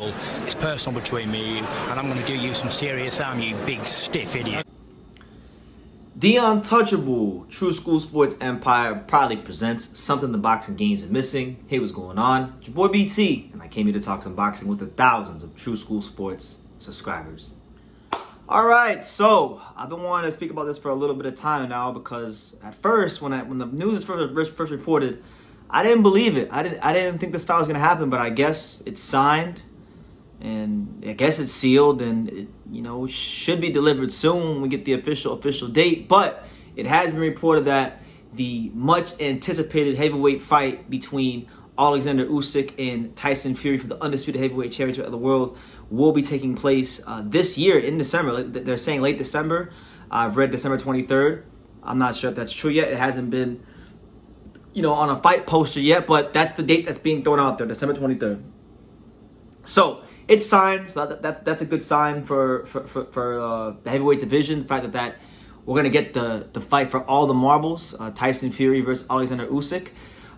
It's personal between me, and I'm going to do you some serious harm, you big stiff idiot. The untouchable True School Sports Empire proudly presents something the boxing games are missing. Hey, what's going on? It's your boy BT, and I came here to talk some boxing with the thousands of True School Sports subscribers. All right, so I've been wanting to speak about this for a little bit of time now because at first, when the news was first reported, I didn't believe it. I didn't think this fight was going to happen, but I guess it's signed. And I guess it's sealed, and it should be delivered soon when we get the official date. But it has been reported that the much anticipated heavyweight fight between Oleksandr Usyk and Tyson Fury for the undisputed heavyweight championship of the world will be taking place this year in December. They're saying late December. I've read December 23rd. I'm not sure if that's true yet. It hasn't been, on a fight poster yet, but that's the date that's being thrown out there, December 23rd. So it's signed, so that's a good sign for the heavyweight division. The fact that we're gonna get the fight for all the marbles, Tyson Fury versus Oleksandr Usyk.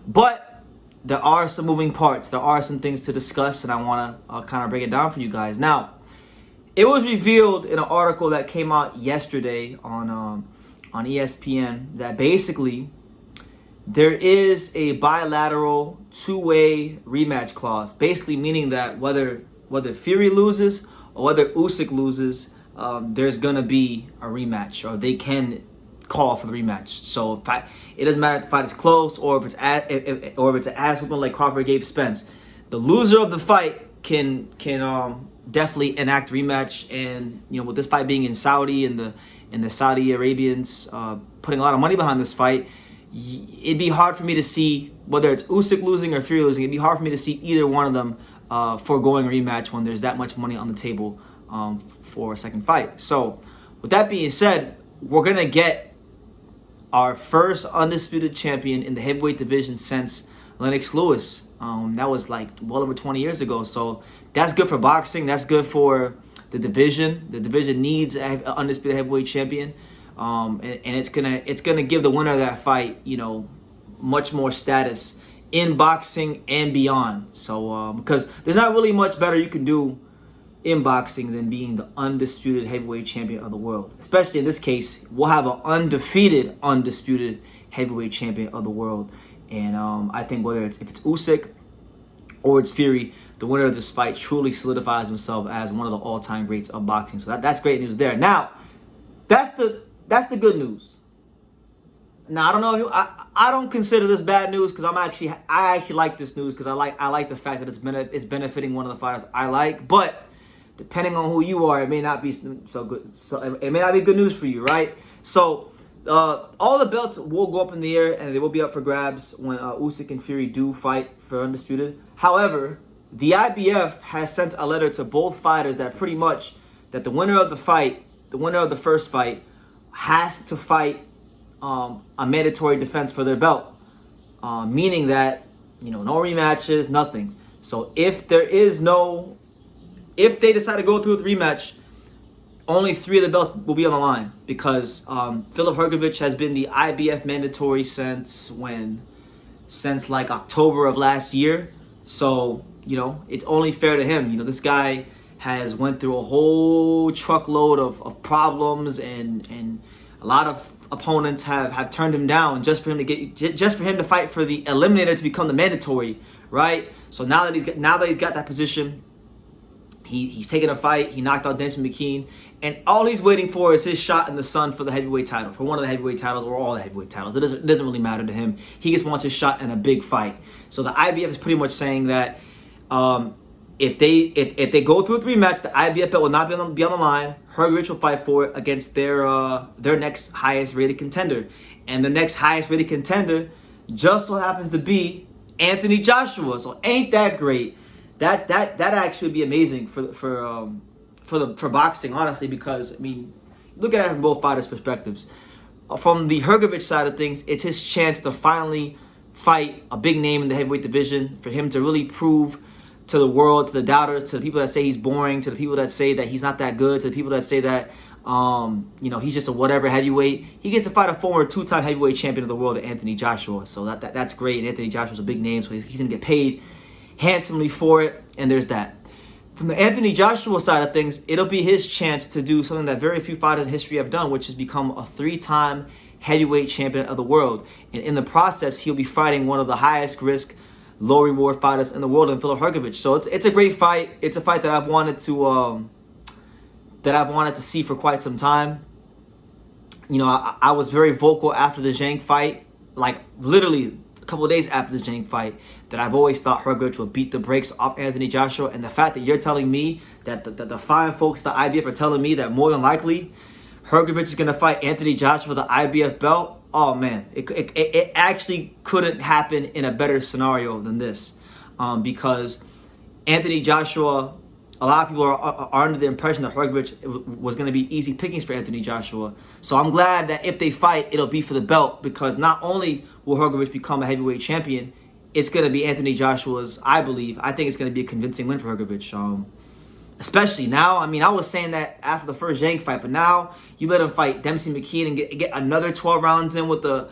But there are some moving parts. There are some things to discuss, and I want to kind of break it down for you guys. Now, it was revealed in an article that came out yesterday on ESPN that basically there is a bilateral two-way rematch clause, basically meaning that whether Fury loses or whether Usyk loses, there's going to be a rematch, or they can call for the rematch. So it doesn't matter if the fight is close or if it's an ass whooping like Crawford gave Spence. The loser of the fight can definitely enact rematch. And with this fight being in Saudi and the Saudi Arabians putting a lot of money behind this fight, it'd be hard for me to see whether it's Usyk losing or Fury losing. It'd be hard for me to see either one of them foregoing a rematch when there's that much money on the table for a second fight. So with that being said, we're going to get our first undisputed champion in the heavyweight division since Lennox Lewis. That was like well over 20 years ago. So that's good for boxing. That's good for the division. The division needs an undisputed heavyweight champion. And it's gonna give the winner of that fight, much more status in boxing and beyond. So because there's not really much better you can do in boxing than being the undisputed heavyweight champion of the world. Especially in this case, we'll have an undefeated, undisputed heavyweight champion of the world. And I think if it's Usyk or it's Fury, the winner of this fight truly solidifies himself as one of the all-time greats of boxing. So that's great news there. Now, that's the good news. Now, I don't know if I don't consider this bad news because I actually like this news because I like the fact that it's benefiting one of the fighters I like. But depending on who you are, it may not be so good. So it may not be good news for you, right? So all the belts will go up in the air and they will be up for grabs when Usyk and Fury do fight for undisputed. However, the IBF has sent a letter to both fighters that pretty much that the winner of the fight, the winner of the first fight, has to fight a mandatory defense for their belt, meaning that no rematches, nothing. So if they decide to go through with the rematch, only 3 of the belts will be on the line because Filip Hrgovic has been the IBF mandatory since when? Since like October of last year. So it's only fair to him. This guy has went through a whole truckload of problems, and a lot of opponents have turned him down just for him to fight for the eliminator to become the mandatory, right? So now that he's got that position, he's taking a fight. He knocked out Denson McKean, and all he's waiting for is his shot in the sun for the heavyweight title, for one of the heavyweight titles or all the heavyweight titles. It doesn't really matter to him. He just wants his shot in a big fight. So the IBF is pretty much saying that if they go through a rematch, the IBF belt will not be on the line. Hrgovic will fight for it against their next highest rated contender, and the next highest rated contender just so happens to be Anthony Joshua. So ain't that great? That actually would be amazing for boxing, honestly, because look at it from both fighters' perspectives. From the Hrgovic side of things, it's his chance to finally fight a big name in the heavyweight division, for him to really prove to the world, to the doubters, to the people that say he's boring, to the people that say that he's not that good, to the people that say that he's just a whatever heavyweight. He gets to fight a former 2-time heavyweight champion of the world, Anthony Joshua. So that's great. And Anthony Joshua's a big name, so he's going to get paid handsomely for it. And there's that. From the Anthony Joshua side of things, it'll be his chance to do something that very few fighters in history have done, which is become a 3-time heavyweight champion of the world. And in the process, he'll be fighting one of the highest risk, low reward fighters in the world in Filip Hrgovic. So it's a great fight. It's a fight that I've wanted to see for quite some time. You know, I was very vocal after the Zhang fight, like literally a couple of days after the Zhang fight, that I've always thought Hrgovic would beat the brakes off Anthony Joshua. And the fact that you're telling me that the fine folks, the IBF, are telling me that more than likely Hrgovic is going to fight Anthony Joshua for the IBF belt, oh man, it actually couldn't happen in a better scenario than this. Because Anthony Joshua, a lot of people are under the impression that Hrgovic was going to be easy pickings for Anthony Joshua. So I'm glad that if they fight, it'll be for the belt, because not only will Hrgovic become a heavyweight champion, it's going to be Anthony Joshua's, I think it's going to be a convincing win for Hrgovic. Especially now, I mean, I was saying that after the first Zhang fight, but now you let him fight Dempsey McKean and get another 12 rounds in with the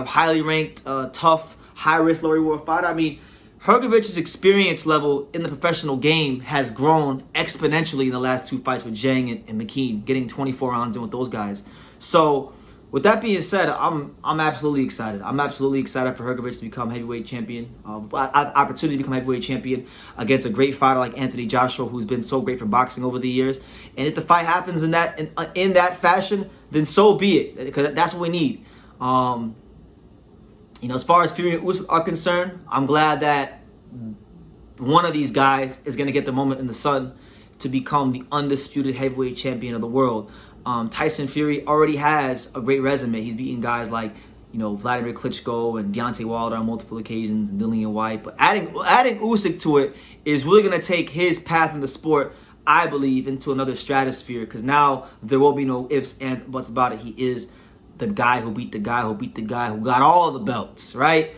highly ranked, tough, high-risk, low-reward fighter. I mean, Hrgovic's experience level in the professional game has grown exponentially in the last 2 fights with Zhang and McKean, getting 24 rounds in with those guys. So, with that being said, I'm absolutely excited. I'm absolutely excited for Hrgovic to become heavyweight champion. Opportunity to become heavyweight champion against a great fighter like Anthony Joshua, who's been so great for boxing over the years. And if the fight happens in that fashion, then so be it, because that's what we need. You know, as far as Fury and Usyk are concerned, I'm glad that one of these guys is going to get the moment in the sun to become the undisputed heavyweight champion of the world. Tyson Fury already has a great resume. He's beaten guys like, you know, Vladimir Klitschko and Deontay Wilder on multiple occasions, and Dillian White. But adding Usyk to it is really going to take his path in the sport, I believe, into another stratosphere, because now there will be no ifs, ands, buts about it. He is the guy who beat the guy who beat the guy who got all the belts, right?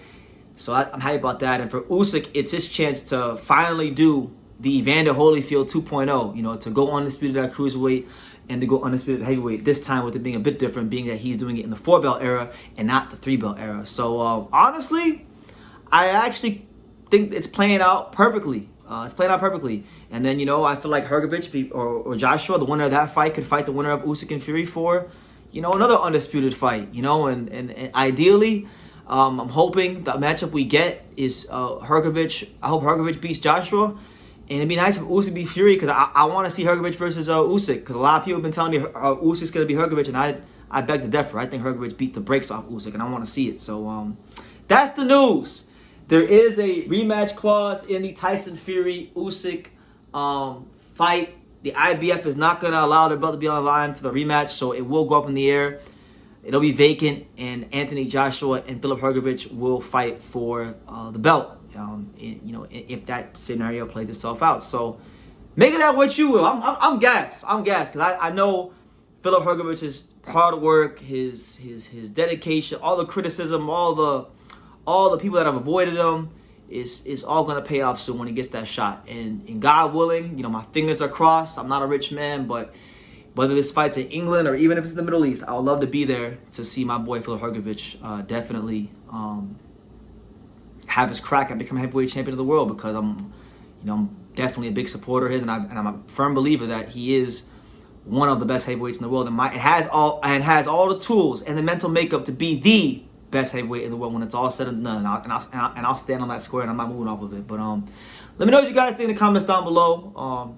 So I'm happy about that. And for Usyk, it's his chance to finally do the Evander Holyfield 2.0, you know, to go undisputed at cruiserweight and to go undisputed at heavyweight. This time with it being a bit different, being that he's doing it in the 4-belt era and not the 3-belt era. So honestly, I actually think it's playing out perfectly. And then, you know, I feel like Hrgovic or Joshua, the winner of that fight, could fight the winner of Usyk and Fury for, you know, another undisputed fight, you know, and ideally, I'm hoping the matchup we get is Hrgovic. I hope Hrgovic beats Joshua. And it'd be nice if Usyk beat Fury, because I want to see Hrgovic versus Usyk, because a lot of people have been telling me Usyk's going to be Hrgovic, and I beg to differ. I think Hrgovic beat the brakes off Usyk, and I want to see it. So that's the news. There is a rematch clause in the Tyson Fury Usyk fight. The IBF is not going to allow their belt to be on the line for the rematch, so it will go up in the air. It'll be vacant, and Anthony Joshua and Filip Hrgovic will fight for the belt. You know, if that scenario plays itself out. So make of that what you will. I'm gassed. Because I know Filip Hrgovic's hard work, his dedication, all the criticism, all the people that have avoided him is all gonna pay off soon when he gets that shot. And God willing, you know, my fingers are crossed. I'm not a rich man, but whether this fight's in England or even if it's in the Middle East, I would love to be there to see my boy Filip Hrgovic definitely have his crack at becoming heavyweight champion of the world, because I'm definitely a big supporter of his, and I'm a firm believer that he is one of the best heavyweights in the world, and has all the tools and the mental makeup to be the best heavyweight in the world when it's all said and done. And I'll stand on that square, and I'm not moving off of it. But let me know what you guys think in the comments down below.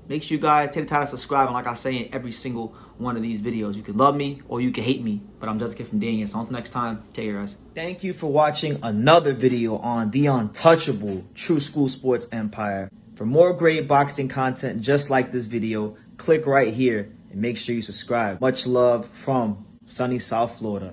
Make sure you guys take the time to subscribe, and like I say in every single one of these videos, you can love me or you can hate me, but I'm just a kid from Daniel. So until next time, take care, guys. Thank you for watching another video on the untouchable True School Sports Empire. For more great boxing content just like this video, click right here and make sure you subscribe. Much love from sunny South Florida.